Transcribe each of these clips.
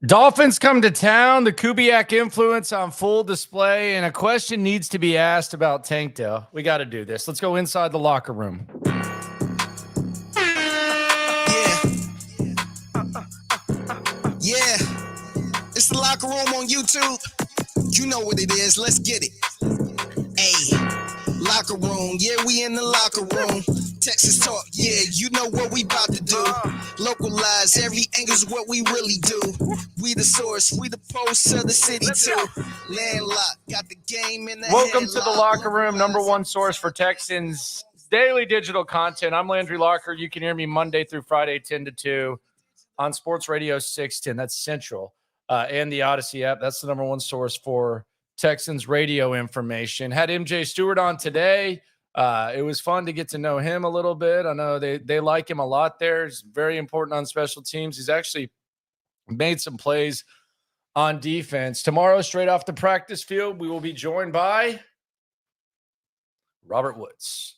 Dolphins come to town. The Kubiak influence on full display, and a question needs to be asked about Tank Dell. We got to do this. Let's go inside the locker room. Yeah. It's the locker room on YouTube. You know what it is. Let's get it. Hey, locker room. Yeah, we in the locker room. Texas talk. Yeah, you know what we about to do. Localize every angle's what we really do. We the source. We the pulse of the city too. Landlocked. Got the game in the Welcome to the locker room, number one source for Texans daily digital content. I'm Landry Locker. You can hear me Monday through Friday, 10 to 2 on Sports Radio 610. That's Central. And the Odyssey app. That's the number one source for Texans radio information. Had MJ Stewart on today. It was fun to get to know him a little bit. I know they like him a lot there. He's very important on special teams. He's actually made some plays on defense. Tomorrow, straight off the practice field, we will be joined by Robert Woods.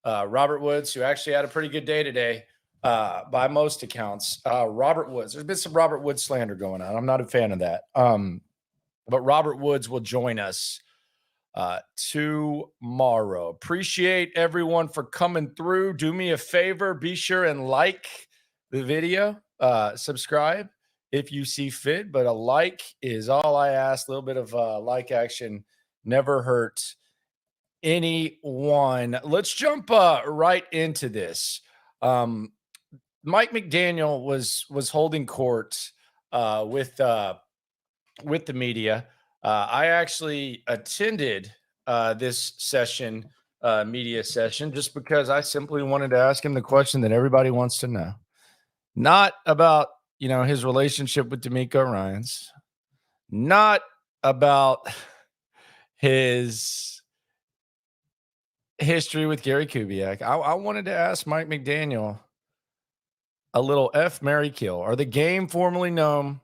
Robert Woods, who actually had a pretty good day today. By most accounts, Robert Woods. There's been some Robert Woods slander going on. I'm not a fan of that. But Robert Woods will join us tomorrow. Appreciate everyone for coming through. Do me a favor. Be sure and like the video. Subscribe if you see fit. But a like is all I ask. A little bit of like action never hurt anyone. Let's jump right into this. Mike McDaniel was holding court with the media. I actually attended this session, media session, just because I simply wanted to ask him the question that everybody wants to know. Not about, his relationship with D'Amico Ryans, not about his history with Gary Kubiak. I wanted to ask Mike McDaniel a little F, Marry, Kill, or the game formerly known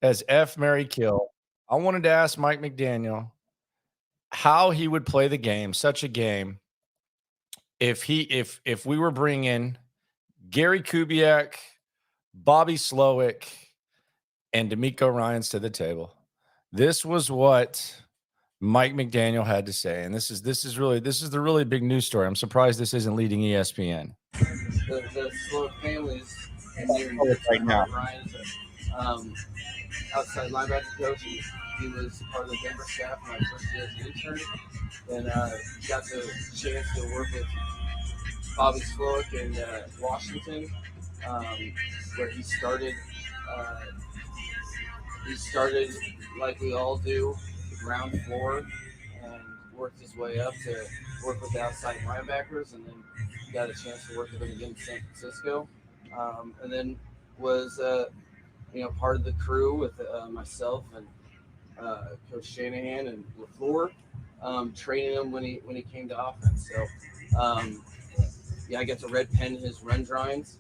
as F, Marry, Kill. I wanted to ask Mike McDaniel how he would play the game, such a game, if we were bringing Gary Kubiak, Bobby Slowick, and D'Amico Ryans to the table. This was what Mike McDaniel had to say, and this is the really big news story. I'm surprised this isn't leading ESPN. The Slowick families right now. Ryan's outside linebacker coach. He was part of the Denver staff when I first year as an intern. Then got the chance to work with Bobby Slowick in Washington, where he started. He started like we all do, the ground floor, and worked his way up to work with the outside linebackers, and then got a chance to work with him again in San Francisco, and then was part of the crew with myself and Coach Shanahan and LaFleur, training him when he came to offense. So I get to red pen his run drawings,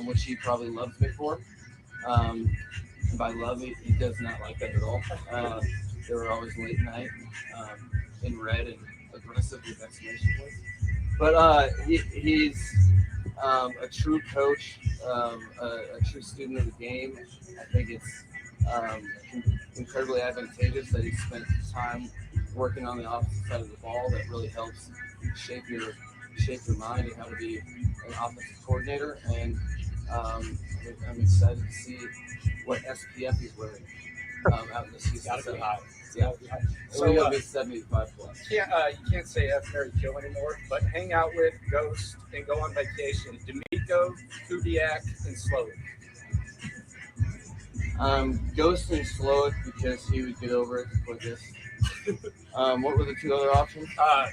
which he probably loves me for. And by love, he does not like that at all. They were always late night, in red and aggressive with exclamation points. But he's a true coach, a true student of the game. I think it's incredibly advantageous that he spent time working on the opposite side of the ball. That really helps shape your mind and how to be an offensive coordinator. And I'm excited to see what SPF he's wearing out in the season. Gotta be hot. Yeah. So he'll be 75 plus. You can't say F, Marry, Kill anymore, but hang out with, Ghost, and go on vacation. D'Amico, Kubiak, and Slowick. Ghost and Slowick, because he would get over it the quickest. What were the two other options?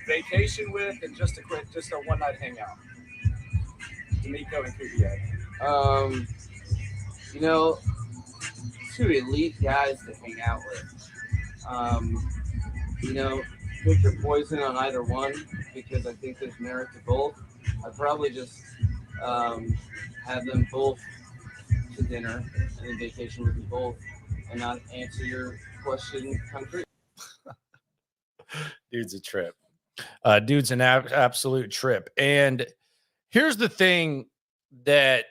Vacation with, and just a one-night hangout. D'Amico and Kubiak. Two elite guys to hang out with. Pick your poison on either one, because I think there's merit to both. I'd probably just have them both to dinner and then vacation with them both, and not answer your question concretely. Dude's a trip. Dude's an absolute trip. And here's the thing that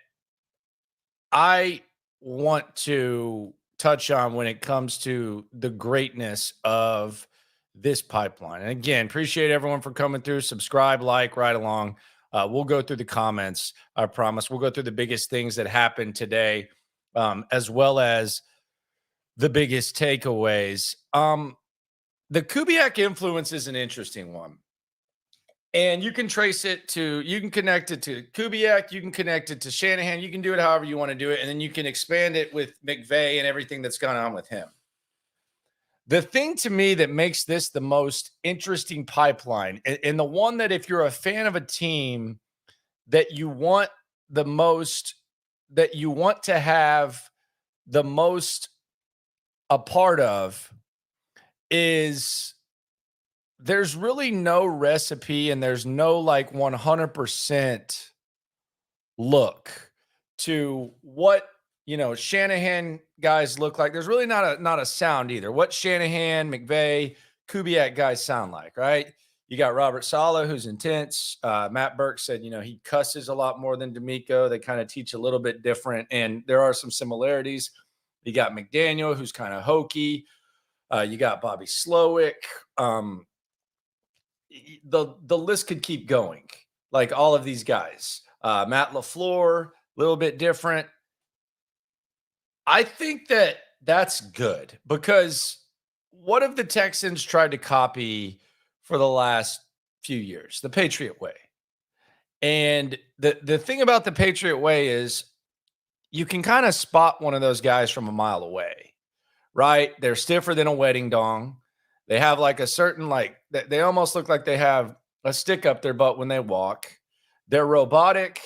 I want to touch on when it comes to the greatness of this pipeline. And again, appreciate everyone for coming through. Subscribe, like, right along. We'll go through the comments. I promise. We'll go through the biggest things that happened today, as well as the biggest takeaways. The Kubiak influence is an interesting one. And you can trace it to, you can connect it to Kubiak, you can connect it to Shanahan, you can do it however you want to do it, and then you can expand it with McVay and everything that's gone on with him. The thing to me that makes this the most interesting pipeline, and the one that if you're a fan of a team that you want the most, that you want to have the most a part of, is there's really no recipe and there's no like 100% look to what, Shanahan guys look like. There's really not a sound either. What Shanahan, McVay, Kubiak guys sound like, right? You got Robert Saleh, who's intense. Matt Burke said, he cusses a lot more than D'Amico. They kind of teach a little bit different, and there are some similarities. You got McDaniel, who's kind of hokey. You got Bobby Slowick. The list could keep going. Like all of these guys, Matt LaFleur, a little bit different. I think that that's good, because what have the Texans tried to copy for the last few years? The Patriot way. And the thing about the Patriot way is you can kind of spot one of those guys from a mile away, right? They're stiffer than a wedding dong. They have like a certain, like, they almost look like they have a stick up their butt when they walk. They're robotic.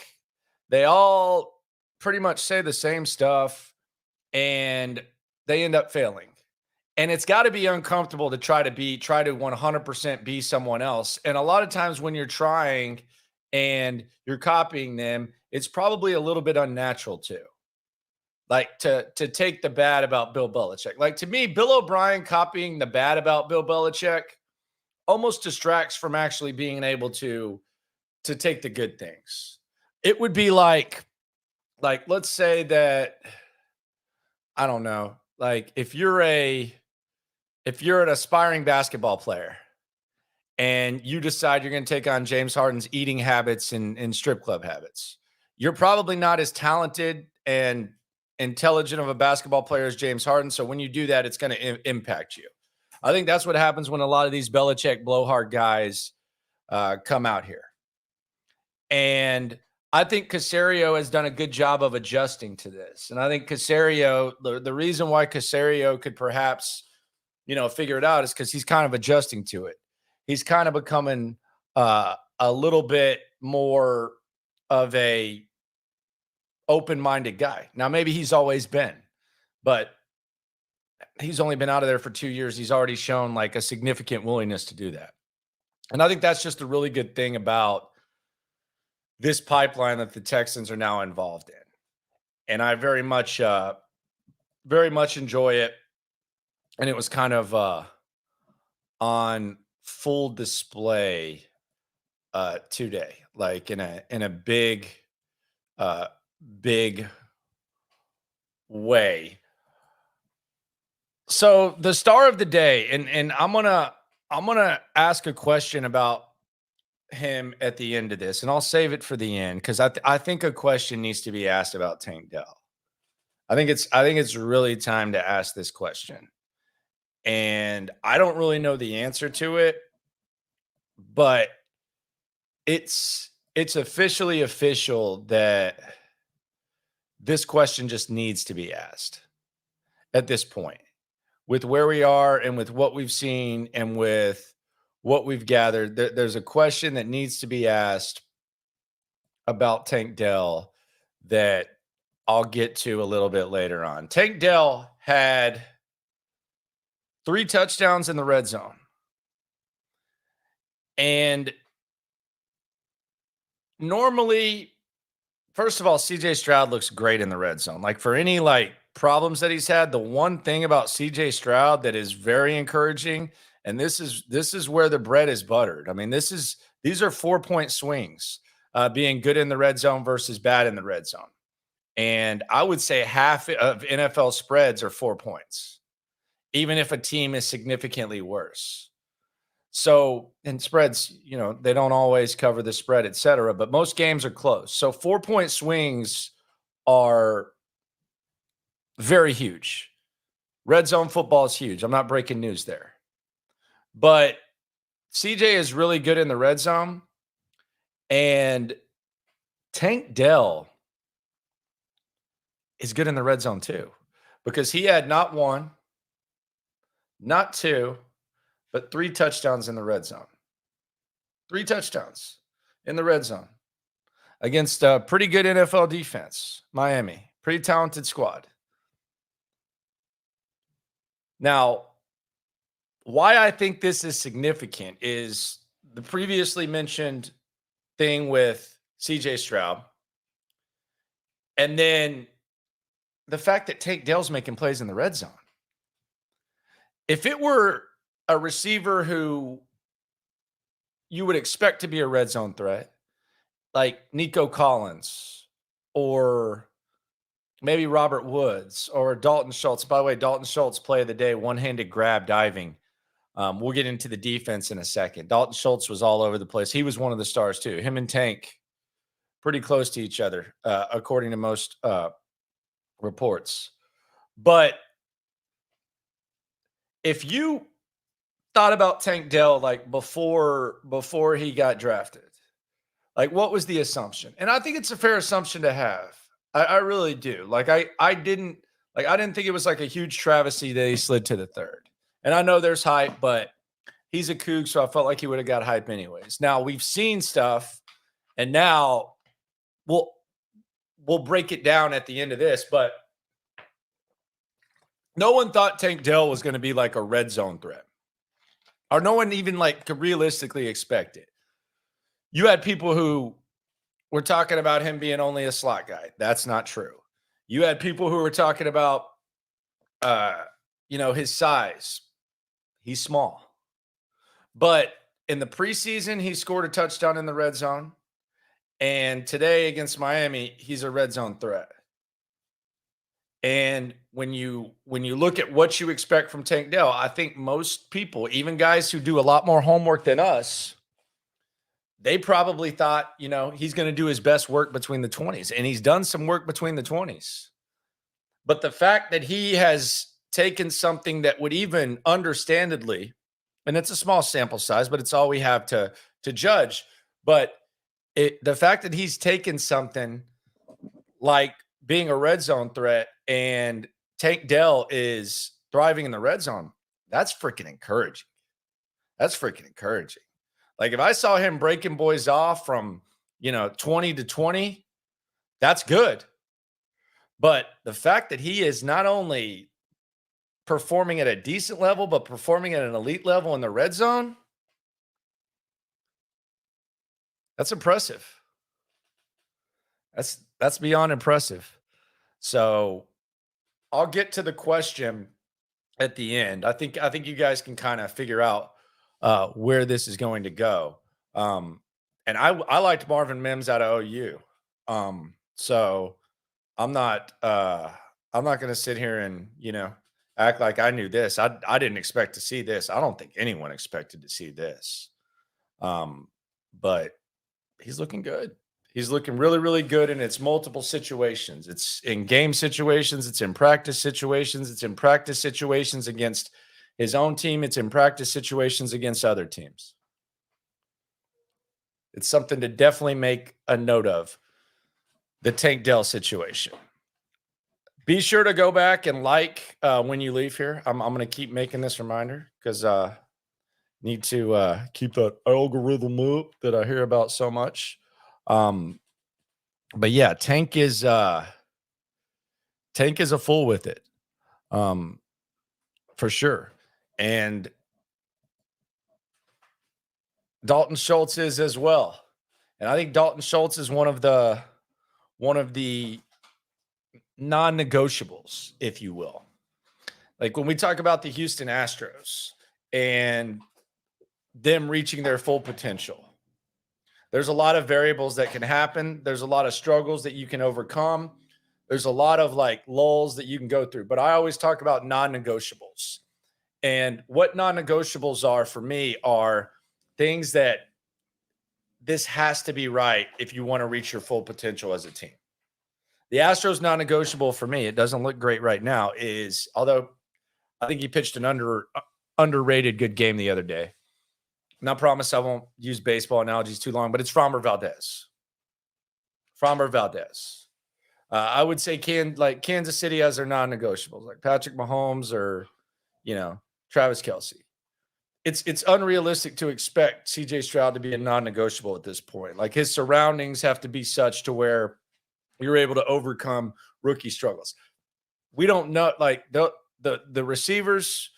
They all pretty much say the same stuff, and they end up failing. And it's got to be uncomfortable to try to 100% be someone else. And a lot of times when you're trying and you're copying them, it's probably a little bit unnatural too. Like to take the bad about Bill Belichick. Like, to me, Bill O'Brien copying the bad about Bill Belichick almost distracts from actually being able to take the good things. It would be like let's say that, I don't know, like if you're an aspiring basketball player and you decide you're going to take on James Harden's eating habits and strip club habits, you're probably not as talented and intelligent of a basketball player as James Harden. So when you do that, it's going to impact you. I think that's what happens when a lot of these Belichick blowhard guys come out here. And I think Caserio has done a good job of adjusting to this. And I think Caserio, the reason why Caserio could perhaps, figure it out is because he's kind of adjusting to it. He's kind of becoming a little bit more of a open-minded guy. Now, maybe he's always been, but he's only been out of there for 2 years. He's already shown like a significant willingness to do that. And I think that's just a really good thing about this pipeline that the Texans are now involved in. And I very much enjoy it. And it was kind of on full display today, like in a big way. So the star of the day, and I'm gonna ask a question about him at the end of this, and I'll save it for the end because I think a question needs to be asked about Tank Dell. I think it's really time to ask this question, and I don't really know the answer to it, but it's officially official that this question just needs to be asked at this point, with where we are and with what we've seen and with what we've gathered. There's a question that needs to be asked about Tank Dell that I'll get to a little bit later on. Tank Dell had 3 touchdowns in the red zone. And normally, first of all, CJ Stroud looks great in the red zone. Like, for any problems that he's had, the one thing about CJ Stroud that is very encouraging, and this is where the bread is buttered. I mean, these are 4-point swings, being good in the red zone versus bad in the red zone. And I would say half of NFL spreads are 4 points, even if a team is significantly worse. So, and spreads, they don't always cover the spread, et cetera, but most games are close. So 4-point swings are very huge. Red zone football is huge. I'm not breaking news there. But CJ is really good in the red zone. And Tank Dell is good in the red zone too, because he had not one, not two, but 3 touchdowns in the red zone. 3 touchdowns in the red zone against a pretty good NFL defense, Miami. Pretty talented squad. Now, why I think this is significant is the previously mentioned thing with CJ Stroud. And then the fact that Tank Dell's making plays in the red zone. If it were a receiver who you would expect to be a red zone threat, like Nico Collins or maybe Robert Woods or Dalton Schultz. By the way, Dalton Schultz, play of the day, one-handed grab diving. We'll get into the defense in a second. Dalton Schultz was all over the place. He was one of the stars too. Him and Tank, pretty close to each other, according to most reports. But if you thought about Tank Dell like before he got drafted, like what was the assumption? And I think it's a fair assumption to have. I really do. Like I didn't think it was like a huge travesty that he slid to the 3rd. And I know there's hype, but he's a Coug, so I felt like he would have got hype anyways. Now we've seen stuff, and now we'll break it down at the end of this, but no one thought Tank Dell was going to be like a red zone threat. Or no one even like could realistically expect it. You had people who were talking about him being only a slot guy. That's not true. You had people who were talking about, his size. He's small. But in the preseason, he scored a touchdown in the red zone. And today against Miami, he's a red zone threat. And when you look at what you expect from Tank Dell, I think most people, even guys who do a lot more homework than us, they probably thought, he's going to do his best work between the 20s. And he's done some work between the 20s. But the fact that he has taken something that would even understandably, and it's a small sample size, but it's all we have to judge. But the fact that he's taken something like being a red zone threat and Tank Dell is thriving in the red zone, that's freaking encouraging. That's freaking encouraging. Like if I saw him breaking boys off from, 20 to 20, that's good. But the fact that he is not only performing at a decent level, but performing at an elite level in the red zone, that's impressive. That's beyond impressive. So I'll get to the question at the end. I think you guys can kind of figure out where this is going to go. And I liked Marvin Mims out of OU. So I'm not going to sit here and, act like I knew this. I didn't expect to see this. I don't think anyone expected to see this. But he's looking good. He's looking really, really good, and it's multiple situations. It's in game situations. It's in practice situations. It's in practice situations against his own team. It's in practice situations against other teams. It's something to definitely make a note of, the Tank Dell situation. Be sure to go back and when you leave here. I'm going to keep making this reminder because need to keep that algorithm up that I hear about so much. But yeah, Tank is a fool with it, for sure. And Dalton Schultz is as well. And I think Dalton Schultz is one of the non-negotiables, if you will. Like when we talk about the Houston Astros and them reaching their full potential, there's a lot of variables that can happen. There's a lot of struggles that you can overcome. There's a lot of like lulls that you can go through, but I always talk about non-negotiables. And what non-negotiables are for me are things that this has to be right if you want to reach your full potential as a team. The Astros non-negotiable for me, it doesn't look great right now, is although I think he pitched an underrated good game the other day. And I promise I won't use baseball analogies too long, but it's Framber Valdez. Framber Valdez. I would say Kansas City has their non-negotiables, like Patrick Mahomes or, Travis Kelce. It's unrealistic to expect CJ Stroud to be a non-negotiable at this point. Like his surroundings have to be such to where you're able to overcome rookie struggles. We don't know, like the receivers,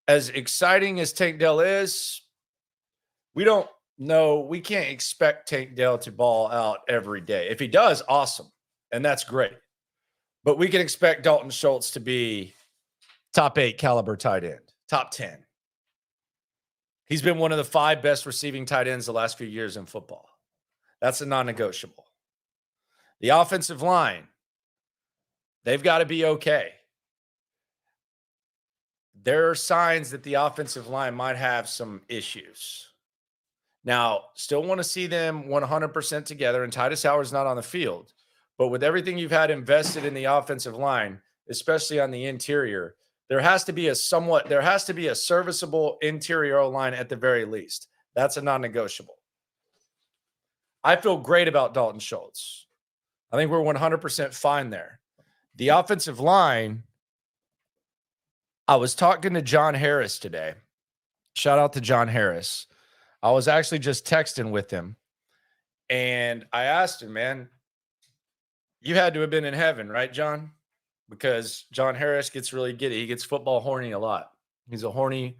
as exciting as Tank Dell is, we don't know. We can't expect Tank Dell to ball out every day. If he does, awesome. And that's great. But we can expect Dalton Schultz to be top 8 caliber tight end, top 10. He's been one of the 5 best receiving tight ends the last few years in football. That's a non-negotiable. The offensive line, they've got to be okay. There are signs that the offensive line might have some issues. Now, still want to see them 100% together, and Titus Howard's not on the field. But with everything you've had invested in the offensive line, especially on the interior, there has to be a serviceable interior line at the very least. That's a non-negotiable. I feel great about Dalton Schultz. I think we're 100% fine there. The offensive line, I was talking to John Harris today. Shout out to John Harris. I was actually just texting with him, and I asked him, man, you had to have been in heaven, right, John? Because John Harris gets really giddy. He gets football horny a lot. He's a horny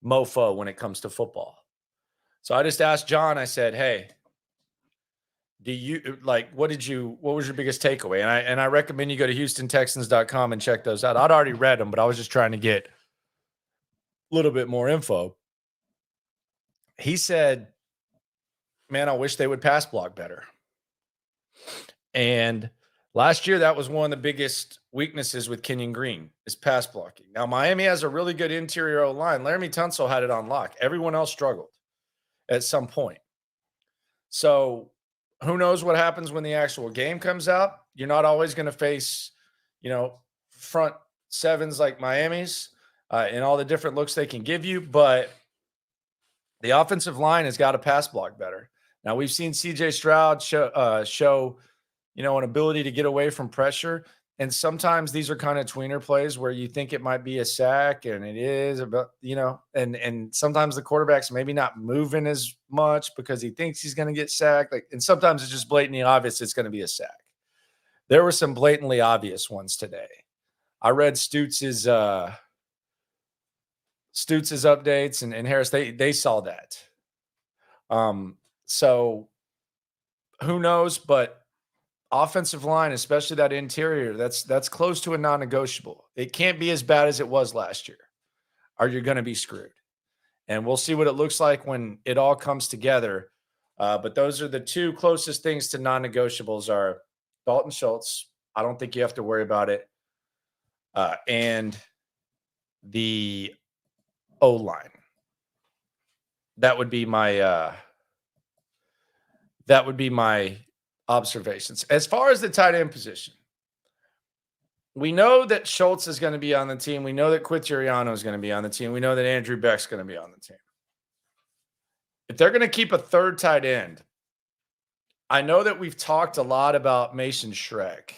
mofo when it comes to football. So I just asked John, I said, hey, what was your biggest takeaway? And I recommend you go to HoustonTexans.com and check those out. I'd already read them, but I was just trying to get a little bit more info. He said, man, I wish they would pass block better. And last year, that was one of the biggest weaknesses with Kenyon Green is pass blocking. Now, Miami has a really good interior line. Laramie Tunsil had it on lock. Everyone else struggled at some point. So who knows what happens when the actual game comes out? You're not always going to face, front sevens like Miami's and all the different looks they can give you. But the offensive line has got to pass block better. Now, we've seen CJ Stroud show an ability to get away from pressure. And sometimes these are kind of tweener plays where you think it might be a sack and it is about, and sometimes the quarterback's maybe not moving as much because he thinks he's going to get sacked. And sometimes it's just blatantly obvious it's going to be a sack. There were some blatantly obvious ones today. I read Stutz's updates and Harris, they saw that. So who knows, but offensive line, especially that interior, that's close to a non-negotiable. It can't be as bad as it was last year, or you're going to be screwed. And we'll see what it looks like when it all comes together. But those are the 2 closest things to non-negotiables are Dalton Schultz. I don't think you have to worry about it. And the O-line. That would be my observations. As far as the tight end position, we know that Schultz is going to be on the team. We know that Quinturiano is going to be on the team. We know that Andrew Beck's going to be on the team. If they're going to keep a third tight end, I know that we've talked a lot about Mason Schreck,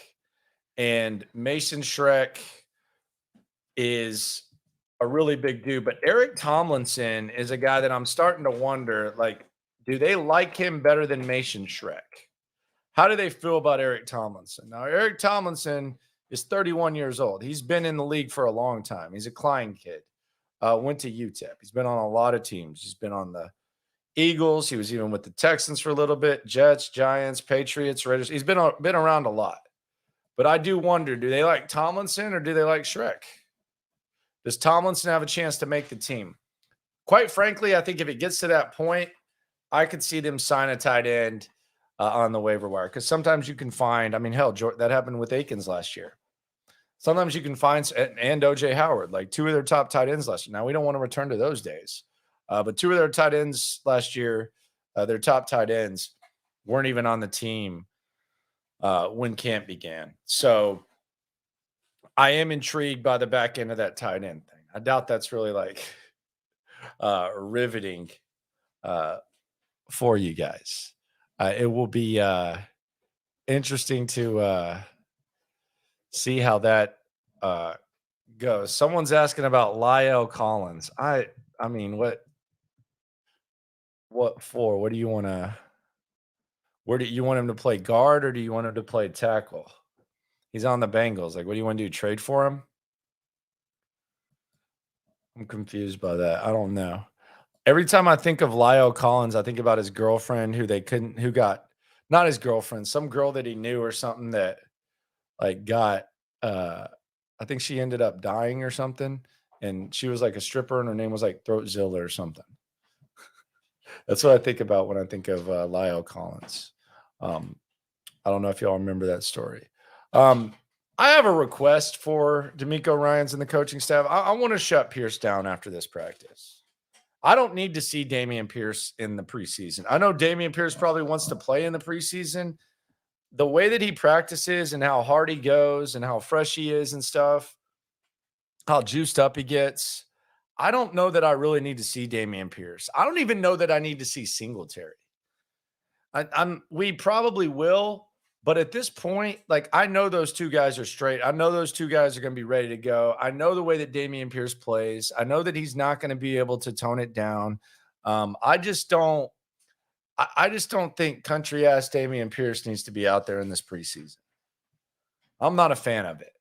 and Mason Schreck is a really big dude, but Eric Tomlinson is a guy that I'm starting to wonder, do they like him better than Mason Schreck? How do they feel about Eric Tomlinson? Now, Eric Tomlinson is 31 years old. He's been in the league for a long time. He's a Klein kid. Went to UTEP. He's been on a lot of teams. He's been on the Eagles. He was even with the Texans for a little bit. Jets, Giants, Patriots, Raiders. He's been around a lot. But I do wonder, do they like Tomlinson or do they like Schreck? Does Tomlinson have a chance to make the team? Quite frankly, I think if it gets to that point, I could see them sign a tight end on the waiver wire, because sometimes you can find. I mean, hell, that happened with Akins last year. Sometimes you can find and OJ Howard, like two of their top tight ends last year. Now we don't want to return to those days, but two of their tight ends last year, their top tight ends, weren't even on the team when camp began. So I am intrigued by the back end of that tight end thing. I doubt that's really like riveting for you guys. It will be interesting to see how that goes. Someone's asking about Lyle Collins. I mean, what for? What do you want to? Where do you want him to play guard, or do you want him to play tackle? He's on the Bengals. Like, what do you want to do? Trade for him? I'm confused by that. I don't know. Every time I think of Lyle Collins, I think about his girlfriend who got not his girlfriend, some girl that he knew or something that like got I think she ended up dying or something, and she was like a stripper and her name was like Throatzilla or something. That's what I think about when I think of Lyle Collins. I don't know if y'all remember that story. I have a request for D'Amico Ryans and the coaching staff. I want to shut Pierce down after this practice. I don't need to see Dameon Pierce in the preseason. I know Dameon Pierce probably wants to play in the preseason. The way that he practices and how hard he goes and how fresh he is and stuff, how juiced up he gets, I don't know that I really need to see Dameon Pierce. I don't even know that I need to see Singletary. We probably will, but at this point, like, I know those two guys are straight. I know those two guys are going to be ready to go. I know the way that Dameon Pierce plays. I know that he's not going to be able to tone it down. I just don't think country ass Dameon Pierce needs to be out there in this preseason. I'm not a fan of it.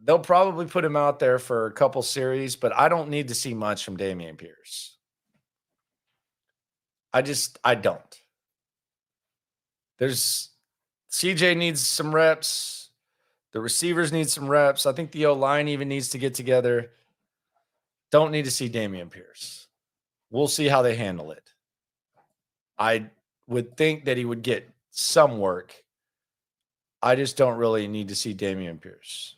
They'll probably put him out there for a couple series, but I don't need to see much from Dameon Pierce. I don't. CJ needs some reps. The receivers need some reps. I think the O-line even needs to get together. Don't need to see Dameon Pierce. We'll see how they handle it. I would think that he would get some work. I just don't really need to see Dameon Pierce.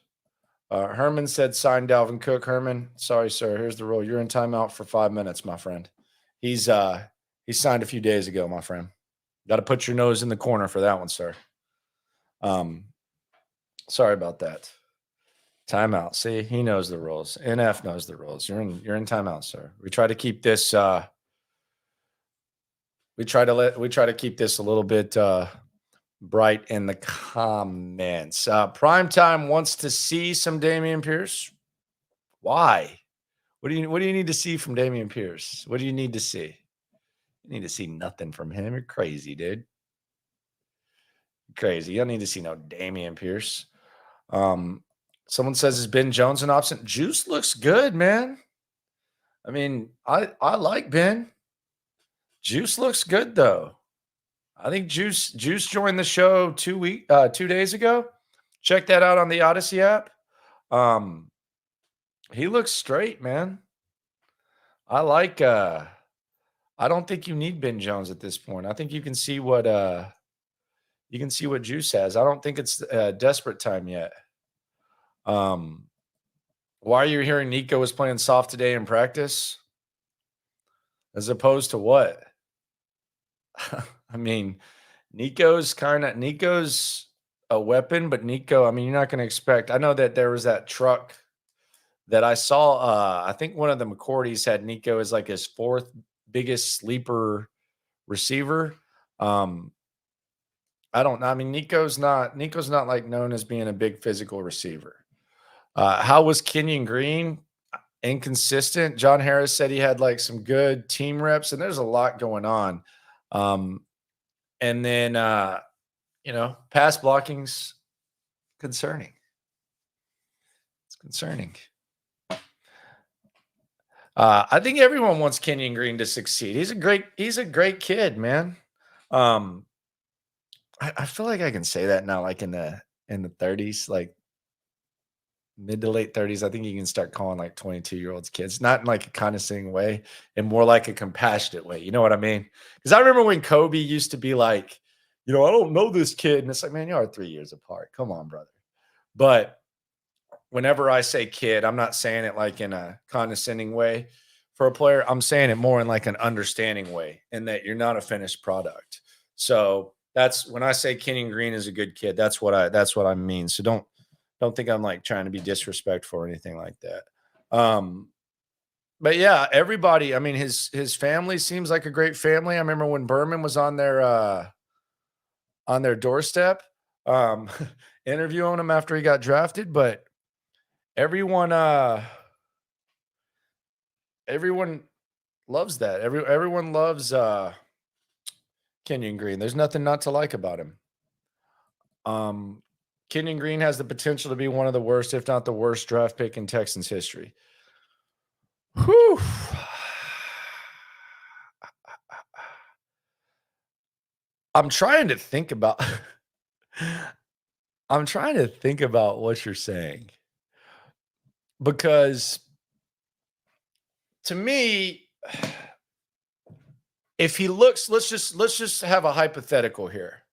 Herman said sign Dalvin Cook. Herman, sorry, sir. Here's the rule. You're in timeout for 5 minutes, my friend. He signed a few days ago, my friend. Got to put your nose in the corner for that one, sir. Sorry about that. Timeout. See, he knows the rules. NF knows the rules. You're in timeout, sir. We try to keep this. We try to keep this a little bit bright in the comments. Primetime wants to see some Dameon Pierce. Why? What do you need to see from Dameon Pierce? What do you need to see? You need to see nothing from him. You're crazy, dude. You're crazy. You don't need to see no Dameon Pierce. Someone says, is Ben Jones an option? Juice looks good, man. I mean, I like Ben. Juice looks good, though. I think Juice joined the show 2 days ago. Check that out on the Odyssey app. He looks straight, man. I like I don't think you need Ben Jones at this point. I think you can see what Juice has. I don't think it's desperate time yet. Why are you hearing Nico was playing soft today in practice? As opposed to what? I mean, Nico's a weapon, but Nico, I mean, you're not going to expect. I know that there was that truck that I saw. I think one of the McCourties had Nico as like his fourth biggest sleeper receiver. I don't know. I mean, Nico's not like known as being a big physical receiver. How was Kenyon Green? Inconsistent. John Harris said he had like some good team reps, and there's a lot going on. And then, pass blocking's concerning. It's concerning. I think everyone wants Kenyon Green to succeed. He's a great kid, man. I feel like I can say that now, like in the 30s, like mid to late 30s. I think you can start calling like 22-year-olds kids, not in like a condescending way and more like a compassionate way. You know what I mean? Because I remember when Kobe used to be like, I don't know this kid. And it's like, man, you are 3 years apart. Come on, brother. But whenever I say kid, I'm not saying it like in a condescending way for a player. I'm saying it more in like an understanding way, and that you're not a finished product. So that's when I say Kenyon Green is a good kid. That's what I mean. So don't think I'm like trying to be disrespectful or anything like that. But yeah, everybody. I mean, his family seems like a great family. I remember when Berman was on their doorstep, interviewing him after he got drafted, but everyone loves that. Everyone loves Kenyon Green. There's nothing not to like about him. Kenyon Green has the potential to be one of the worst, if not the worst, draft pick in Texans history. Whew. I'm trying to think about what you're saying, because to me, if he looks, let's just have a hypothetical here.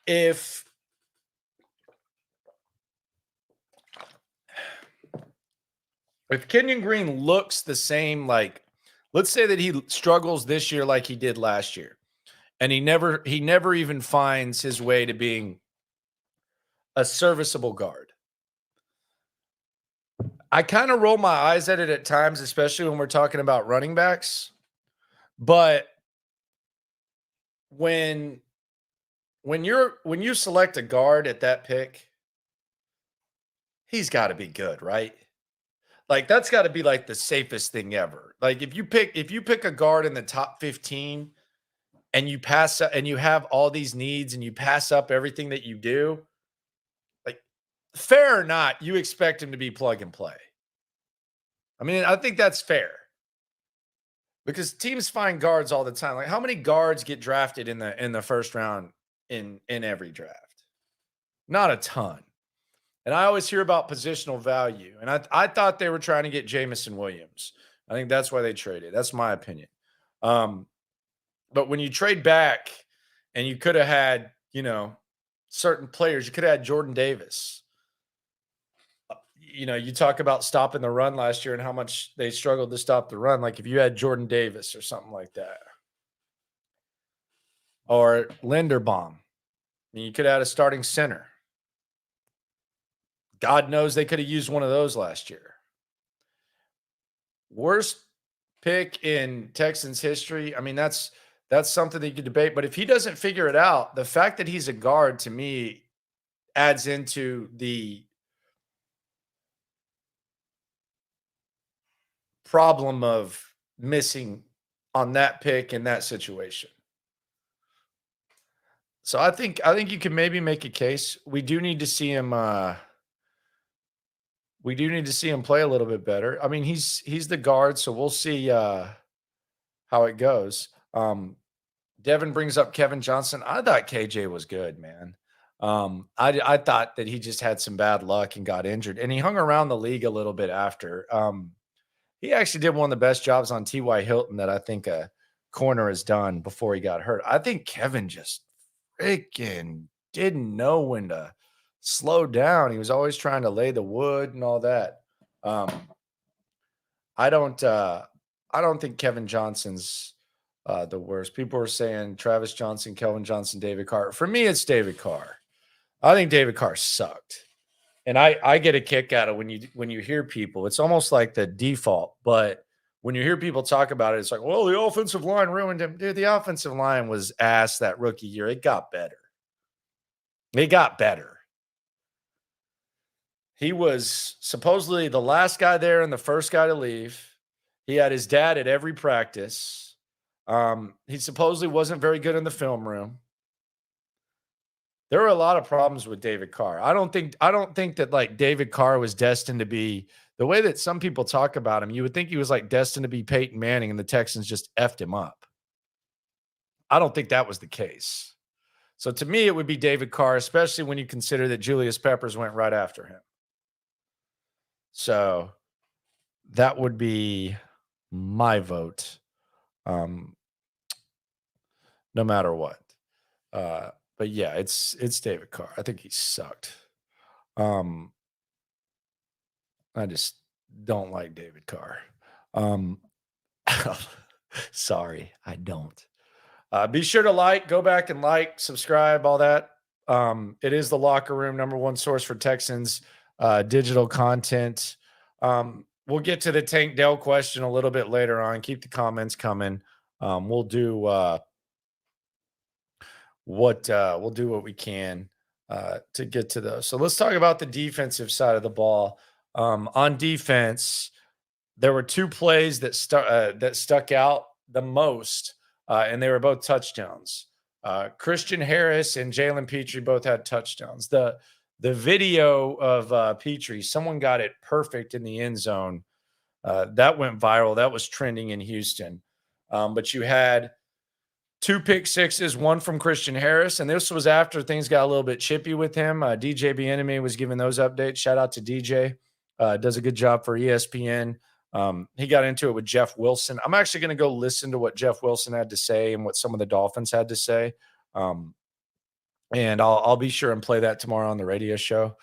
If Kenyon Green looks the same, like let's say that he struggles this year like he did last year, and he never even finds his way to being a serviceable guard. I kind of roll my eyes at it at times, especially when we're talking about running backs. But when you select a guard at that pick, he's got to be good, right? Like that's got to be like the safest thing ever. Like if you pick a guard in the top 15 and you pass up and you have all these needs and you pass up everything that you do, like fair or not, you expect him to be plug and play. I mean, I think that's fair. Because teams find guards all the time. Like how many guards get drafted in the first round in every draft? Not a ton. And I always hear about positional value. And I thought they were trying to get Jamison Williams. I think that's why they traded. That's my opinion. But when you trade back and you could have had, certain players, you could have had Jordan Davis. You talk about stopping the run last year and how much they struggled to stop the run. Like if you had Jordan Davis or something like that, or Linderbaum, you could have had a starting center. God knows they could have used one of those last year. Worst pick in Texans history. I mean, that's something that you could debate. But if he doesn't figure it out, the fact that he's a guard to me adds into the problem of missing on that pick in that situation. So I think you can maybe make a case. We do need to see him play a little bit better. I mean, he's the guard, so we'll see how it goes. Devin brings up Kevin Johnson. I thought KJ was good, man. I thought that he just had some bad luck and got injured, and he hung around the league a little bit after. He actually did one of the best jobs on T.Y. Hilton that I think a corner has done before he got hurt. I think Kevin just freaking didn't know when to slow down. He was always trying to lay the wood and all that. I don't think Kevin Johnson's the worst. People are saying Travis Johnson, Kelvin Johnson, David Carr. For me, it's David Carr. I think David Carr sucked. And I get a kick out of when you hear people. It's almost like the default, but when you hear people talk about it, it's like, well, the offensive line ruined him. Dude, the offensive line was ass that rookie year. It got better. He was supposedly the last guy there and the first guy to leave. He had his dad at every practice. He supposedly wasn't very good in the film room. There were a lot of problems with David Carr. I don't think that like David Carr was destined to be the way that some people talk about him. You would think he was like destined to be Peyton Manning and the Texans just effed him up. I don't think that was the case. So to me, it would be David Carr, especially when you consider that Julius Peppers went right after him. So that would be my vote, no matter what. But yeah, it's David Carr. I think he sucked. I just don't like David Carr. Sorry, I don't. Be sure to go back and subscribe, all that. It is the Locker Room, #1 source for Texans digital content. We'll get to the Tank Dell question a little bit later on. Keep the comments coming. We'll do what we can to get to those. So let's talk about the defensive side of the ball. On defense, there were 2 plays that stuck out the most, and they were both touchdowns. Christian Harris and Jalen Petrie both had touchdowns. The video of Petrie, someone got it perfect in the end zone. That went viral. That was trending in Houston. But you had 2 pick sixes, one from Christian Harris, and this was after things got a little bit chippy with him. DJ Bieniemy was giving those updates. Shout out to DJ. Does a good job for ESPN. He got into it with Jeff Wilson. I'm actually going to go listen to what Jeff Wilson had to say and what some of the Dolphins had to say. And I'll be sure and play that tomorrow on the radio show.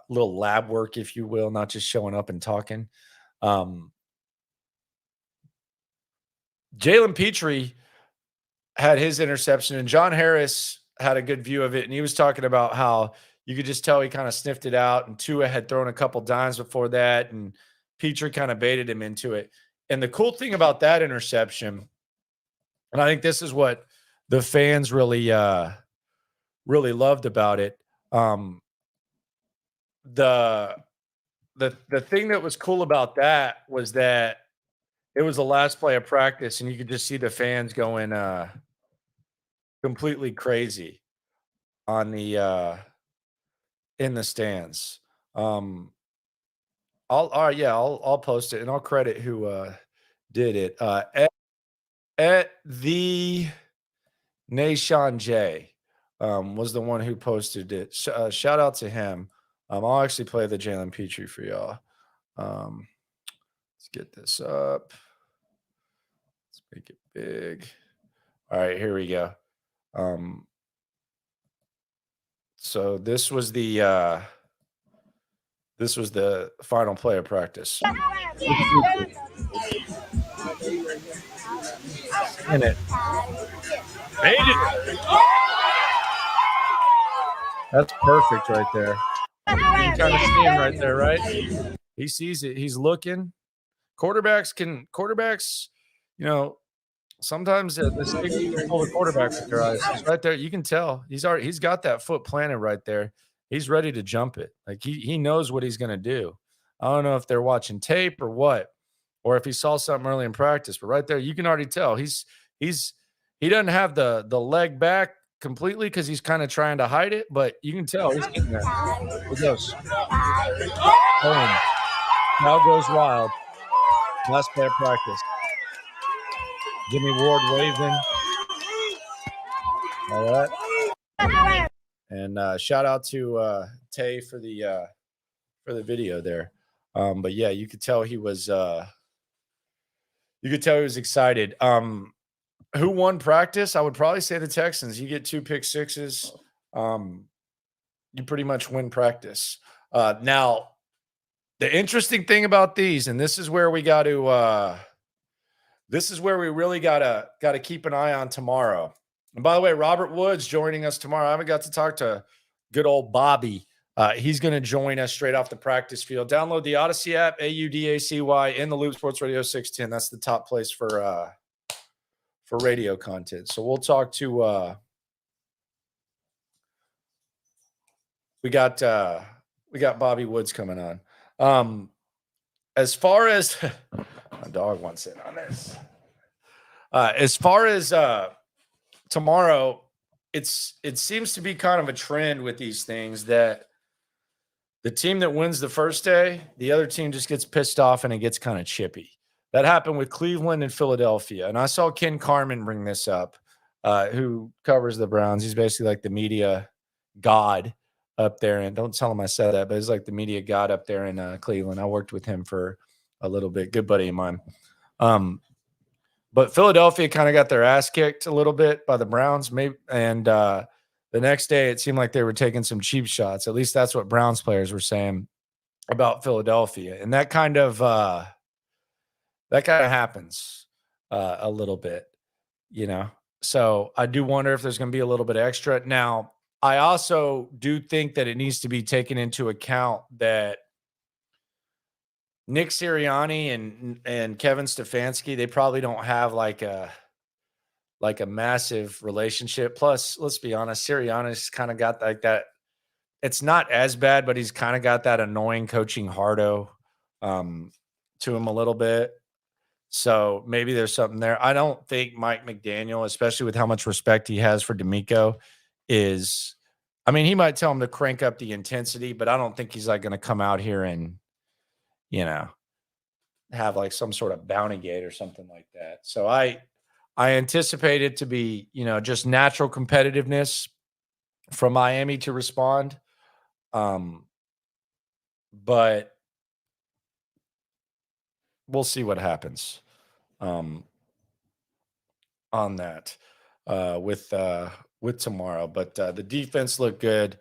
Little lab work, if you will, not just showing up and talking. Jalen Petrie had his interception, and John Harris had a good view of it. And he was talking about how you could just tell he kind of sniffed it out, and Tua had thrown a couple dimes before that, and Petrie kind of baited him into it. And the cool thing about that interception, and I think this is what the fans really loved about it. The thing that was cool about that was that it was the last play of practice, and you could just see the fans going completely crazy on the in the stands. I'll post it, and I'll credit who did it. At the Nation J was the one who posted it. Shout out to him. I'll actually play the Jalen Petrie for y'all. Let's get this up. Let's make it big. All right, here we go. So this was the final play of practice. In it. Made it. That's perfect right there. You can kind of see him right there, right? He sees it. He's looking. Quarterbacks, sometimes the safety can pull the quarterback with their eyes. He's right there. You can tell. He's got that foot planted right there. He's ready to jump it. Like he knows what he's going to do. I don't know if they're watching tape or what, or if he saw something early in practice, but right there, you can already tell he doesn't have the leg back completely because he's kind of trying to hide it, but you can tell he's getting there. He goes. Boom. Now goes wild. Last play of practice. Jimmy Ward waving. All right. And shout out to Tay for the video there. But yeah, you could tell he was excited. Who won practice? I would probably say the Texans. You get 2 pick sixes, you pretty much win practice. Now, the interesting thing about these, and this is where we got to this is where we really gotta keep an eye on tomorrow. And by the way, Robert Woods joining us tomorrow. I haven't got to talk to good old Bobby. He's going to join us straight off the practice field. Download the Odyssey app, AUDACY, in the Loop Sports Radio 610. That's the top place for radio content. So we'll talk to we got Bobby Woods coming on. As far as my dog wants in on this. As far as tomorrow, it seems to be kind of a trend with these things that the team that wins the first day, the other team just gets pissed off and it gets kind of chippy. That happened with Cleveland and Philadelphia. And I saw Ken Carman bring this up. who covers the Browns. He's basically like the media god up there. And don't tell him I said that, but he's like the media god up there in Cleveland. I worked with him for a little bit. Good buddy of mine. But Philadelphia kind of got their ass kicked a little bit by the Browns. Maybe, and the next day it seemed like they were taking some cheap shots. At least that's what Browns players were saying about Philadelphia. And that kind of happens a little bit, you know. So I do wonder if there's going to be a little bit extra. Now, I also do think that it needs to be taken into account that Nick Sirianni and Kevin Stefanski, they probably don't have like a massive relationship. Plus, let's be honest, Sirianni's kind of got like that. It's not as bad, but he's kind of got that annoying coaching hardo to him a little bit. So maybe there's something there. I don't think Mike McDaniel, especially with how much respect he has for D'Amico, is. I mean, he might tell him to crank up the intensity, but I don't think he's like going to come out here and, you know, have like some sort of bounty gate or something like that. So I anticipate it to be, you know, just natural competitiveness from Miami to respond. But we'll see what happens on that with tomorrow. But the defense looked good.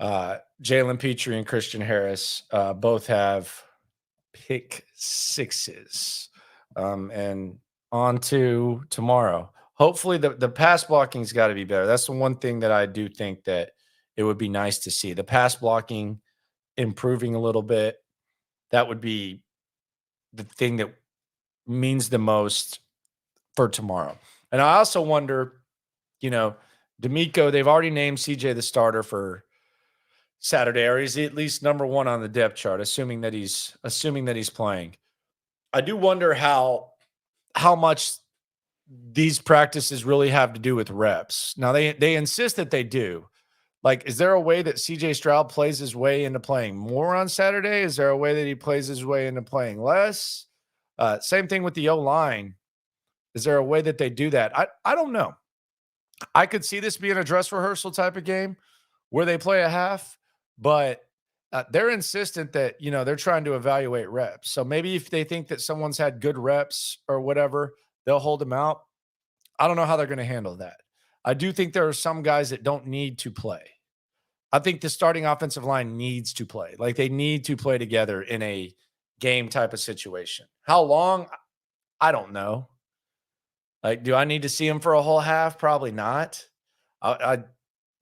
Jalen Petrie and Christian Harris both have pick sixes. And on to tomorrow. Hopefully the pass blocking's got to be better. That's the one thing that I do think that it would be nice to see. The pass blocking improving a little bit. That would be the thing that means the most for tomorrow. And I also wonder, you know, D'Amico, they've already named CJ the starter for Saturday, or is he at least number one on the depth chart, assuming that he's playing. I do wonder how much these practices really have to do with reps. Now they insist that they do. Like, is there a way that CJ Stroud plays his way into playing more on Saturday? Is there a way that he plays his way into playing less? Same thing with the O-line. Is there a way that they do that? I don't know. I could see this being a dress rehearsal type of game where they play a half, but they're insistent that, you know, they're trying to evaluate reps. So maybe if they think that someone's had good reps or whatever, they'll hold them out. I don't know how they're going to handle that. I do think there are some guys that don't need to play. I think the starting offensive line needs to play. Like, they need to play together in a game type of situation. How long? I don't know. Like, do I need to see him for a whole half? Probably not. I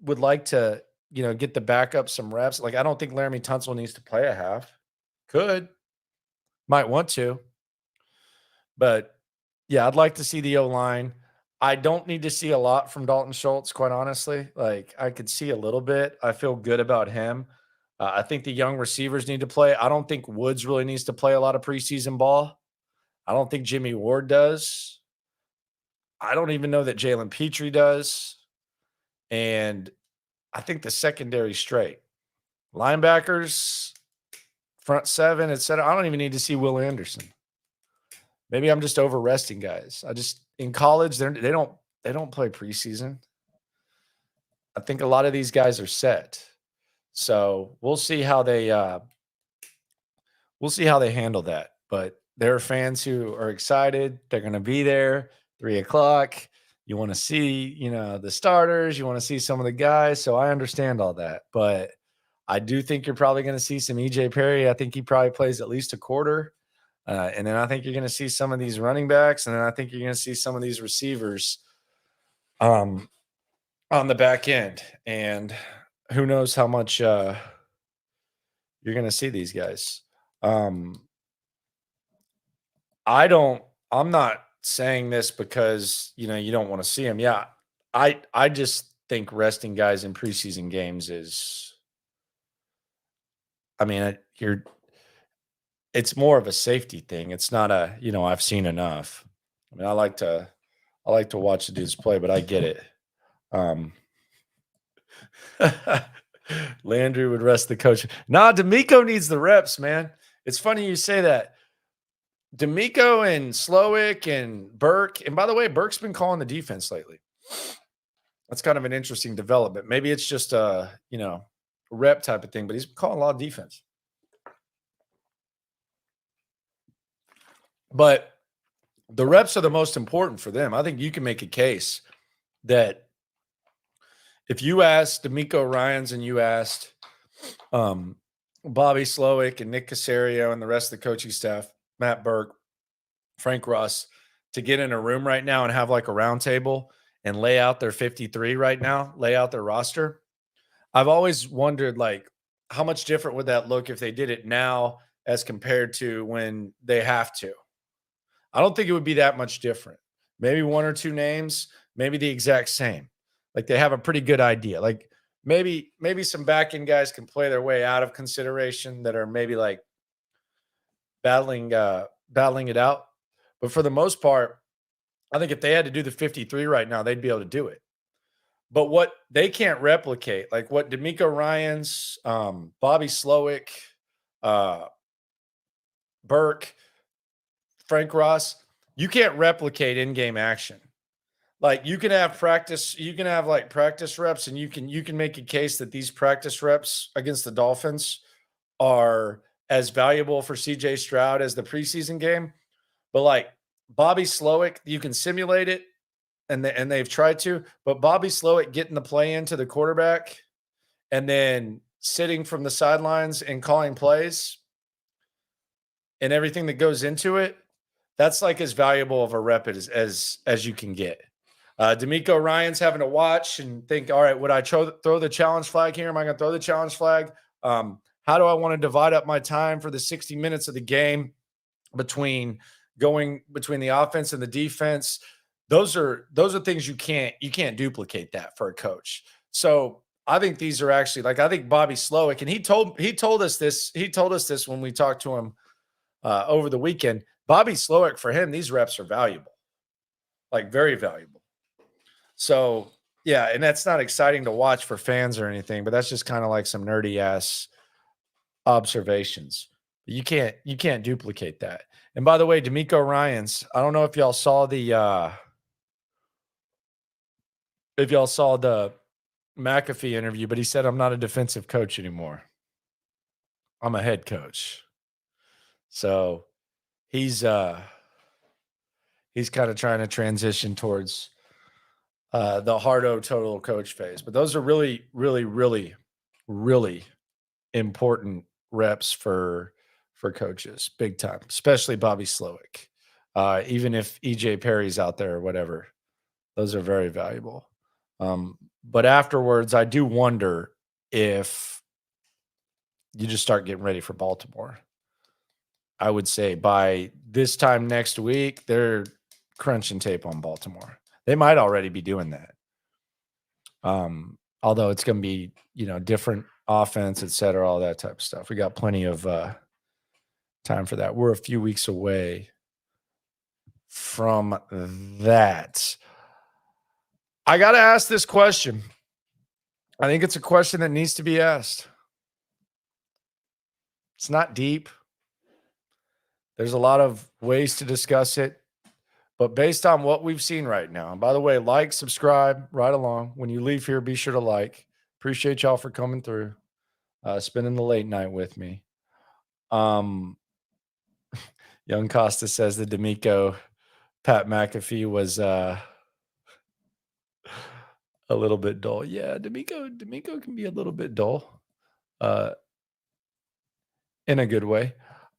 would like to, you know, get the backup some reps. Like, I don't think Laramie Tunsil needs to play a half. Could. Might want to. But, yeah, I'd like to see the O-line. I don't need to see a lot from Dalton Schultz, quite honestly. Like, I could see a little bit. I feel good about him. I think the young receivers need to play. I don't think Woods really needs to play a lot of preseason ball. I don't think Jimmy Ward does. I don't even know that Jalen Petrie does. And I think the secondary straight. Linebackers, front seven, etc. I don't even need to see Will Anderson. Maybe I'm just over resting guys. In college, they don't play preseason. I think a lot of these guys are set. So we'll see how they handle that. But there are fans who are excited. They're going to be there 3:00. You want to see, you know, the starters. You want to see some of the guys. So I understand all that. But I do think you're probably going to see some EJ Perry. I think he probably plays at least a quarter. And then I think you're going to see some of these running backs. And then I think you're going to see some of these receivers on the back end. And who knows how much you're going to see these guys. I'm not saying this because, you know, you don't want to see them. Yeah. I just think resting guys in preseason games is, I mean, it's more of a safety thing. It's not a, you know, I've seen enough. I mean, I like to watch the dudes play, but I get it. Landry would rest the coach. Nah, D'Amico needs the reps, man. It's funny you say that. D'Amico and Slowick and Burke, and by the way, Burke's been calling the defense lately. That's kind of an interesting development. Maybe it's just a, rep type of thing, but he's calling a lot of defense. But the reps are the most important for them. I think you can make a case that if you asked D'Amico Ryans and you asked Bobby Slowick and Nick Caserio and the rest of the coaching staff, Matt Burke, Frank Russ, to get in a room right now and have like a round table and lay out their 53 right now, lay out their roster, I've always wondered, like, how much different would that look if they did it now as compared to when they have to? I don't think it would be that much different. Maybe one or two names, maybe the exact same. Like they have a pretty good idea. Like maybe some back end guys can play their way out of consideration that are maybe like battling it out. But for the most part, I think if they had to do the 53 right now, they'd be able to do it. But what they can't replicate, like what D'Amico Ryans, Bobby Slowick, Burke, Frank Ross, you can't replicate in-game action. Like you can have practice, you can have like practice reps, and you can make a case that these practice reps against the Dolphins are as valuable for CJ Stroud as the preseason game. But like Bobby Slowick, you can simulate it, and they've tried to, but Bobby Slowick getting the play into the quarterback and then sitting from the sidelines and calling plays and everything that goes into it, that's like as valuable of a rep as you can get. D'Amico Ryans having to watch and think, all right, would I throw the challenge flag here? Am I going to throw the challenge flag? How do I want to divide up my time for the 60 minutes of the game between the offense and the defense? Those are things you can't duplicate that for a coach. So I think these are actually, like, I think Bobby Slowick, and he told us this when we talked to him over the weekend. Bobby Slowick, for him, these reps are valuable, like very valuable. So yeah, and that's not exciting to watch for fans or anything, but that's just kind of like some nerdy ass observations. You can't duplicate that. And by the way, D'Amico Ryans, I don't know if y'all saw the McAfee interview, but he said, I'm not a defensive coach anymore. I'm a head coach. So he's kind of trying to transition towards the hardo total coach phase. But those are really, really, really, really important reps for coaches, big time, especially Bobby Slowick. Even if EJ Perry's out there or whatever, those are very valuable. But afterwards, I do wonder if you just start getting ready for Baltimore. I would say by this time next week, they're crunching tape on Baltimore. They might already be doing that. Although it's going to be, different offense, et cetera, all that type of stuff. We got plenty of time for that. We're a few weeks away from that. I got to ask this question. I think it's a question that needs to be asked. It's not deep. There's a lot of ways to discuss it. But based on what we've seen right now, and by the way, like, subscribe, right along. When you leave here, be sure to like. Appreciate y'all for coming through, spending the late night with me. Young Costa says the D'Amico Pat McAfee was a little bit dull. Yeah, D'Amico can be a little bit dull in a good way.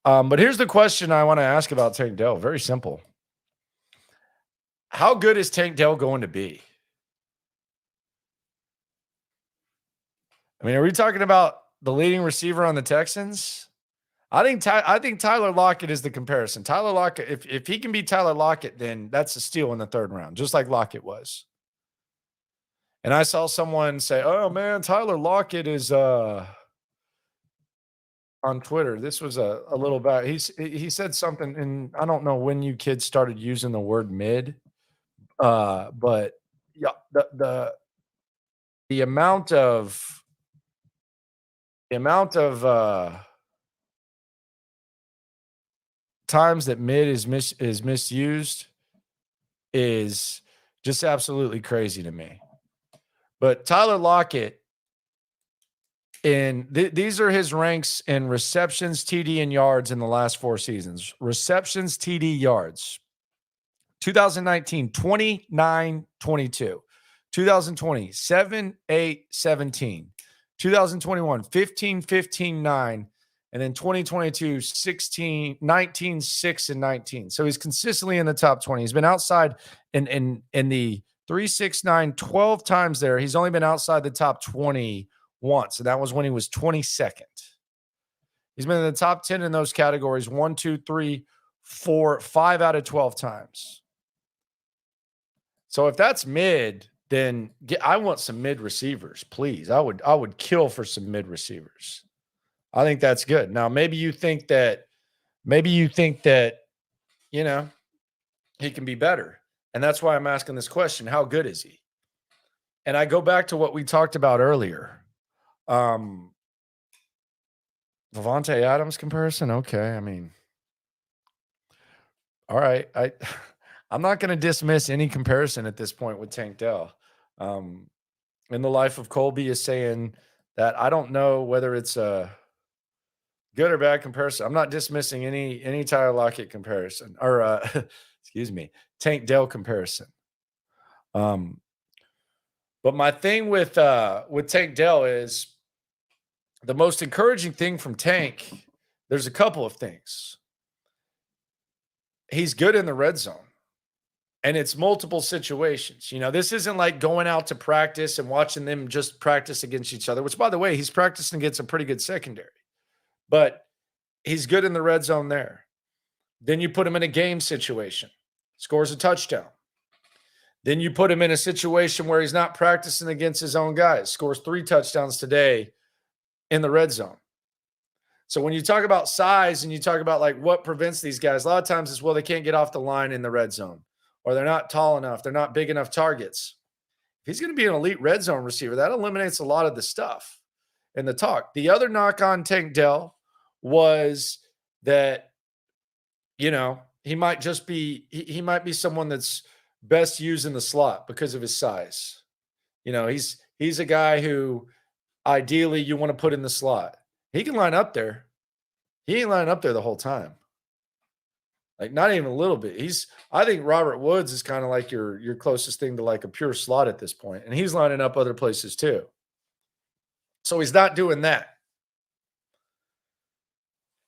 But here's the question I want to ask about Tank Dell. Very simple. How good is Tank Dell going to be? I mean, are we talking about the leading receiver on the Texans? I think Tyler Lockett is the comparison. Tyler Lockett, if he can be Tyler Lockett, then that's a steal in the third round, just like Lockett was. And I saw someone say, "Oh man, Tyler Lockett is on Twitter." This was a little bit. He said something, and I don't know when you kids started using the word mid. But yeah, the amount of times that mid is misused is Just absolutely crazy to me. But Tyler Lockett, these are his ranks in receptions, TD, and yards in the last 4 seasons. Receptions, TD, yards. 2019, 29, 22. 2020, 7, 8, 17. 2021, 15, 15, 9. And then 2022, 16, 19, 6, and 19. So he's consistently in the top 20. He's been outside in the 3, 6, 9, 12 times there. He's only been outside the top 20 once, and that was when he was 22nd. He's been in the top 10 in those categories 1, 2, 3, 4, 5 out of 12 times. So if that's mid, then I want some mid receivers, please. I would kill for some mid receivers. I think that's good. Now, maybe you think that, you know, he can be better. And that's why I'm asking this question. How good is he? And I go back to what we talked about earlier. Devontae Adams comparison. Okay. I mean, all right. I'm not going to dismiss any comparison at this point with Tank Dell. In the life of Colby is saying that I don't know whether it's a good or bad comparison. I'm not dismissing any Tyler Lockett comparison or excuse me, Tank Dell comparison. But my thing with Tank Dell is the most encouraging thing from Tank. There's a couple of things. He's good in the red zone. And it's multiple situations. You know, this isn't like going out to practice and watching them just practice against each other, which, by the way, he's practicing against a pretty good secondary. But he's good in the red zone there. Then you put him in a game situation, scores a touchdown. Then you put him in a situation where he's not practicing against his own guys, scores 3 touchdowns today in the red zone. So when you talk about size and you talk about like what prevents these guys, a lot of times it's, well, they can't get off the line in the red zone. Or they're not tall enough. They're not big enough targets. If he's going to be an elite red zone receiver, that eliminates a lot of the stuff in the talk. The other knock on Tank Dell was that, you know, he might just be, he might be someone that's best used in the slot because of his size. You know, he's a guy who ideally you want to put in the slot. He can line up there. He ain't lining up there the whole time. Like not even a little bit. I think Robert Woods is kind of like your closest thing to like a pure slot at this point. And he's lining up other places too. So he's not doing that.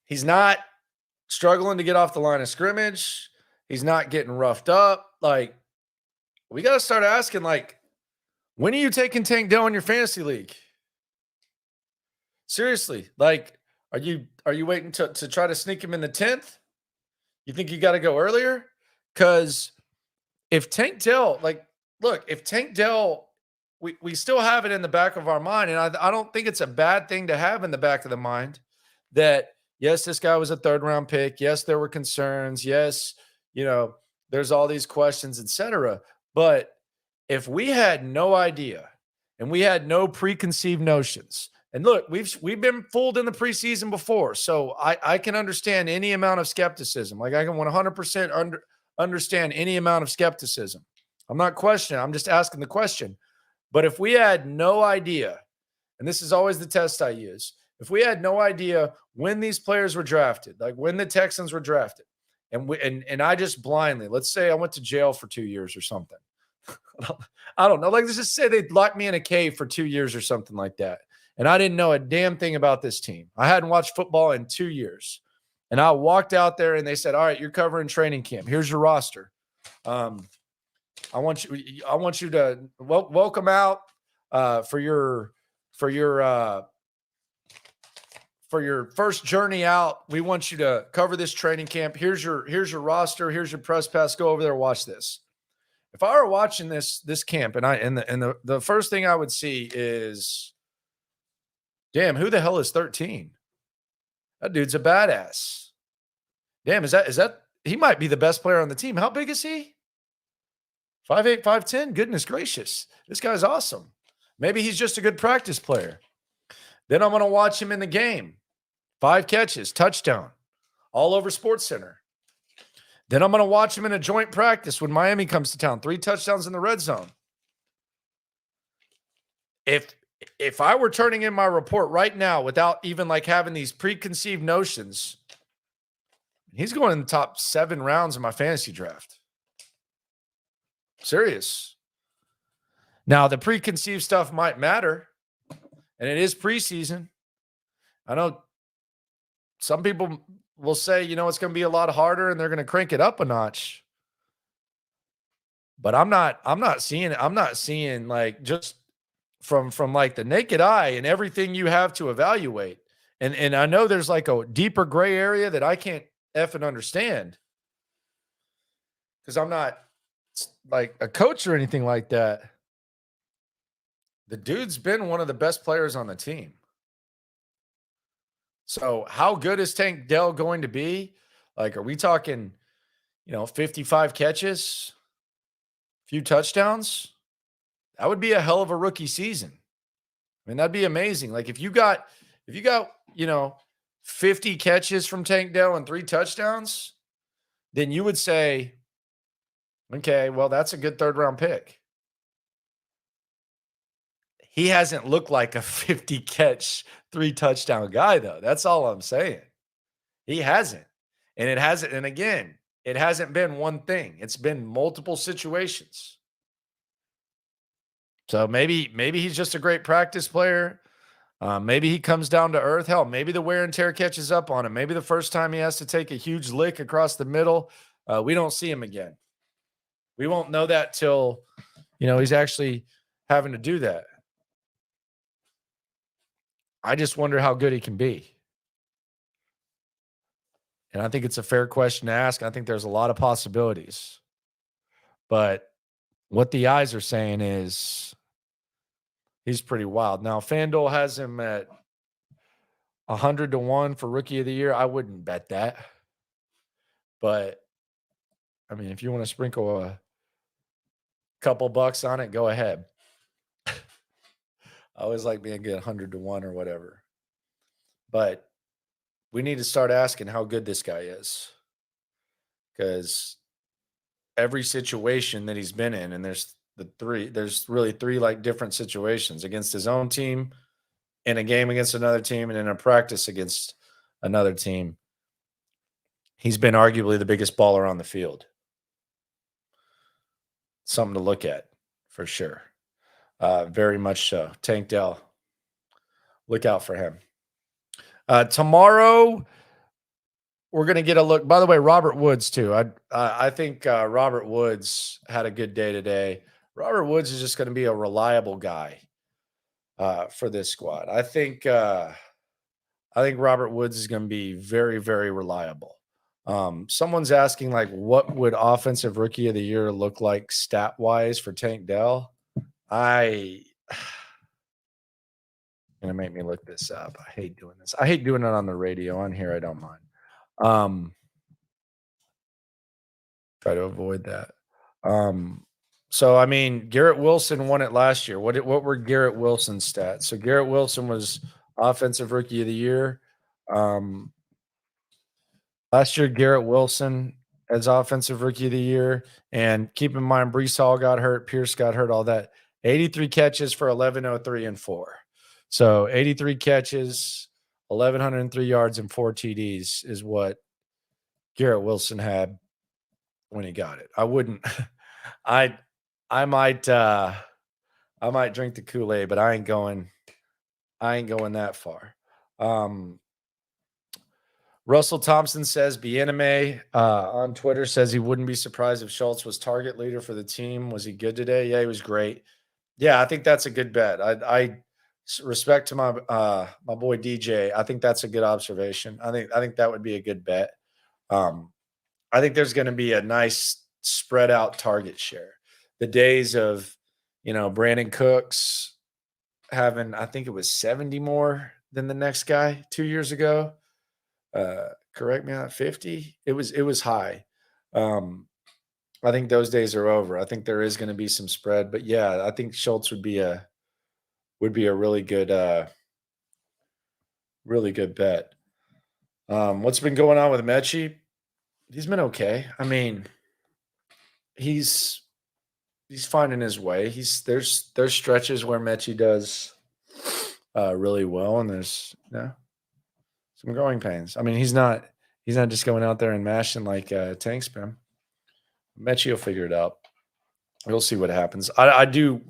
He's not struggling to get off the line of scrimmage. He's not getting roughed up. Like we got to start asking like, when are you taking Tank Dell in your fantasy league? Seriously. Like, are you waiting to try to sneak him in the 10th? You think you got to go earlier? Because if Tank Dell, like, look, if Tank Dell, we still have it in the back of our mind, and I don't think it's a bad thing to have in the back of the mind that, yes, this guy was a 3rd-round pick. Yes, there were concerns. Yes, you know, there's all these questions, etc. But if we had no idea and we had no preconceived notions, and look, we've been fooled in the preseason before, so I can understand any amount of skepticism. Like I can 100% understand any amount of skepticism. I'm not questioning. I'm just asking the question. But if we had no idea, and this is always the test I use, if we had no idea when these players were drafted, like when the Texans were drafted, and I just blindly, let's say I went to jail for 2 years or something. I don't know. Like let's just say they locked me in a cave for 2 years or something like that. And I didn't know a damn thing about this team. I hadn't watched football in 2 years. And I walked out there and they said, all right, you're covering training camp. Here's your roster. I want you to welcome out for your first journey out. We want you to cover this training camp. Here's your roster. Here's your press pass. Go over there. Watch this. If I were watching this camp and the first thing I would see is, damn, who the hell is 13? That dude's a badass. Damn, is that he might be the best player on the team. How big is he? 5'8", 5'10"? Goodness gracious. This guy's awesome. Maybe he's just a good practice player. Then I'm going to watch him in the game. 5 catches, touchdown, all over SportsCenter. Then I'm going to watch him in a joint practice when Miami comes to town. 3 touchdowns in the red zone. If I were turning in my report right now without even like having these preconceived notions, he's going in the top 7 rounds of my fantasy draft. Serious. Now, the preconceived stuff might matter, and it is preseason. I know some people will say, it's going to be a lot harder and they're going to crank it up a notch. But I'm not seeing like just from like the naked eye and everything you have to evaluate. And I know there's like a deeper gray area that I can't effing understand because I'm not like a coach or anything like that. The dude's been one of the best players on the team. So how good is Tank Dell going to be? Like, are we talking, 55 catches, few touchdowns? That would be a hell of a rookie season. I mean, that'd be amazing. Like if you got, 50 catches from Tank Dell and 3 touchdowns, then you would say, okay, well, that's a good 3rd round pick. He hasn't looked like a 50 catch, 3 touchdown guy, though. That's all I'm saying. He hasn't. And it hasn't. And again, it hasn't been one thing. It's been multiple situations. So maybe he's just a great practice player. Maybe he comes down to earth. Hell, maybe the wear and tear catches up on him. Maybe the first time he has to take a huge lick across the middle, we don't see him again. We won't know that till, he's actually having to do that. I just wonder how good he can be. And I think it's a fair question to ask. I think there's a lot of possibilities. But what the eyes are saying is he's pretty wild. Now, FanDuel has him at 100-1 for Rookie of the Year. I wouldn't bet that. But, I mean, if you want to sprinkle a couple bucks on it, go ahead. I always like being good 100-1 or whatever. But we need to start asking how good this guy is. Because every situation that he's been in, and there's really 3 like different situations against his own team, in a game against another team, and in a practice against another team. He's been arguably the biggest baller on the field. Something to look at for sure. Very much so. Tank Dell. Look out for him. Tomorrow, we're going to get a look. By the way, Robert Woods, too. I think Robert Woods had a good day today. Robert Woods is just going to be a reliable guy for this squad. I think Robert Woods is going to be very, very reliable. Someone's asking, like, what would Offensive Rookie of the Year look like stat-wise for Tank Dell? Going to make me look this up. I hate doing this. I hate doing it on the radio. On here, I don't mind. Try to avoid that. So, I mean, Garrett Wilson won it last year. What were Garrett Wilson's stats? So Garrett Wilson was Offensive Rookie of the Year. Last year, Garrett Wilson as Offensive Rookie of the Year. And keep in mind, Breece Hall got hurt, Pierce got hurt, all that. 83 catches for 1,103 and 4. So 83 catches, 1,103 yards, and 4 TDs is what Garrett Wilson had when he got it. I wouldn't. I might drink the Kool-Aid, but I ain't going that far. Russell Thompson says Bieneme on Twitter says he wouldn't be surprised if Schultz was target leader for the team. Was he good today? Yeah, he was great. Yeah, I think that's a good bet. I respect to my my boy DJ. I think that's a good observation. I think that would be a good bet. I think there's going to be a nice spread out target share. The days of, Brandon Cooks having, I think it was 70 more than the next guy 2 years ago. Correct me on that, 50. It was high. I think those days are over. I think there is going to be some spread, but yeah, I think Schultz would be a really good bet. What's been going on with Mechie? He's been okay. I mean, he's finding his way. There's stretches where Mechie does really well, and there's some growing pains. I mean, he's not just going out there and mashing like Tank's been. Mechie will figure it out. We'll see what happens. I do,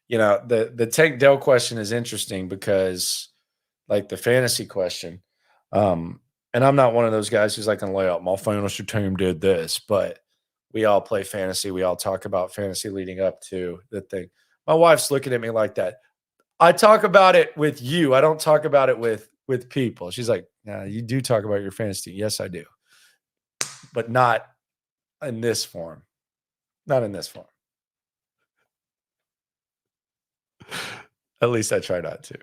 the Tank Dell question is interesting because, like the fantasy question, and I'm not one of those guys who's like going to lay out my fantasy team did this, but we all play fantasy. We all talk about fantasy leading up to the thing. My wife's looking at me like that. I talk about it with you. I don't talk about it with people. She's like, "Nah, you do talk about your fantasy team." Yes, I do, but not in this form. Not in this form. At least I try not to.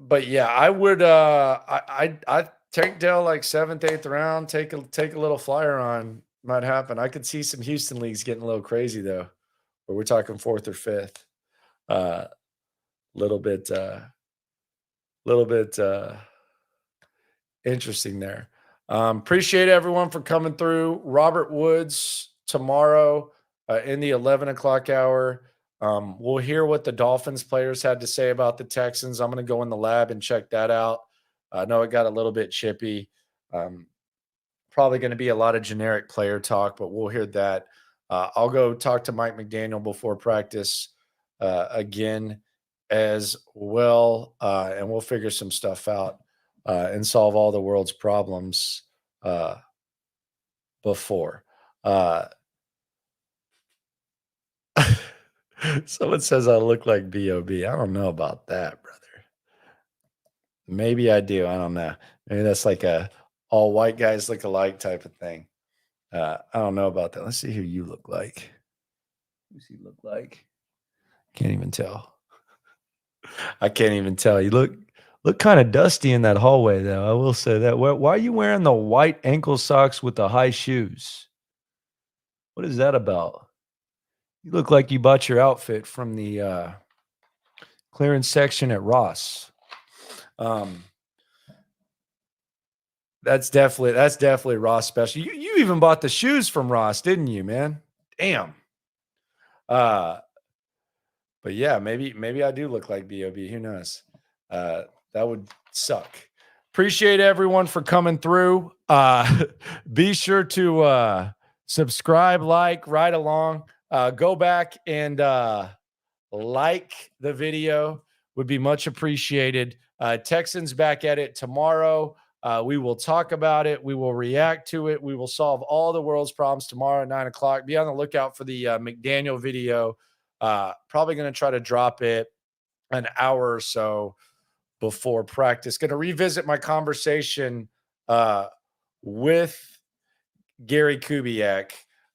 But yeah, I would. I take Dell like 7th, 8th round. Take a little flyer on. Might happen. I could see some Houston leagues getting a little crazy though, where we're talking 4th or 5th. Little bit interesting there. Appreciate everyone for coming through. Robert Woods tomorrow in the 11 o'clock hour. We'll hear what the Dolphins players had to say about the Texans. I'm going to go in the lab and check that out. I know it got a little bit chippy. Probably going to be a lot of generic player talk, but we'll hear that. I'll go talk to Mike McDaniel before practice again as well, and we'll figure some stuff out and solve all the world's problems before. Someone says I look like B.O.B. I don't know about that, brother. Maybe I do. I don't know. Maybe that's like a all white guys look alike type of thing. I don't know about that. Let's see who you look like. Who's he look like? Can't even tell. I can't even tell. You look kind of dusty in that hallway, though. I will say that. Why are you wearing the white ankle socks with the high shoes? What is that about? You look like you bought your outfit from the clearance section at Ross. That's definitely Ross special. You even bought the shoes from Ross, didn't you, man? Damn. But yeah, maybe I do look like B.O.B. Who knows? That would suck. Appreciate everyone for coming through. Be sure to subscribe, like, right along. Go back and like the video. Would be much appreciated. Texans back at it tomorrow. We will talk about it. We will react to it. We will solve all the world's problems tomorrow at 9 o'clock. Be on the lookout for the McDaniel video. Probably going to try to drop it an hour or so before practice. Going to revisit my conversation with Gary Kubiak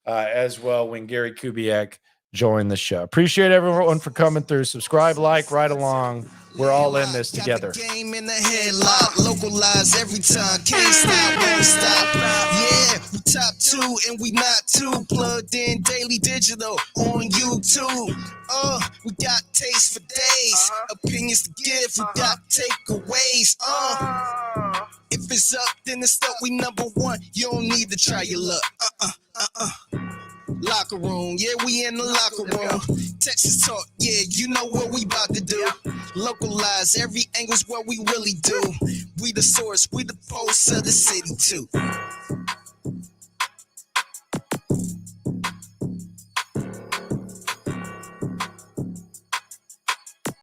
as well when Gary Kubiak joined the show. Appreciate everyone for coming through. Subscribe, like, right along. We're all in this together. Game in the headlock, localize every time. Can't stop, won't stop. Yeah, we top 2 and we not too. Plugged in daily digital on YouTube. We got taste for days. Opinions to give, we got takeaways. If it's up, then it's up. We number 1. You don't need to try your luck. Locker room, yeah, we in the locker room. Texas talk, yeah, you know what we about to do. Localize every angle's what we really do. We the source, we the pulse of the city too.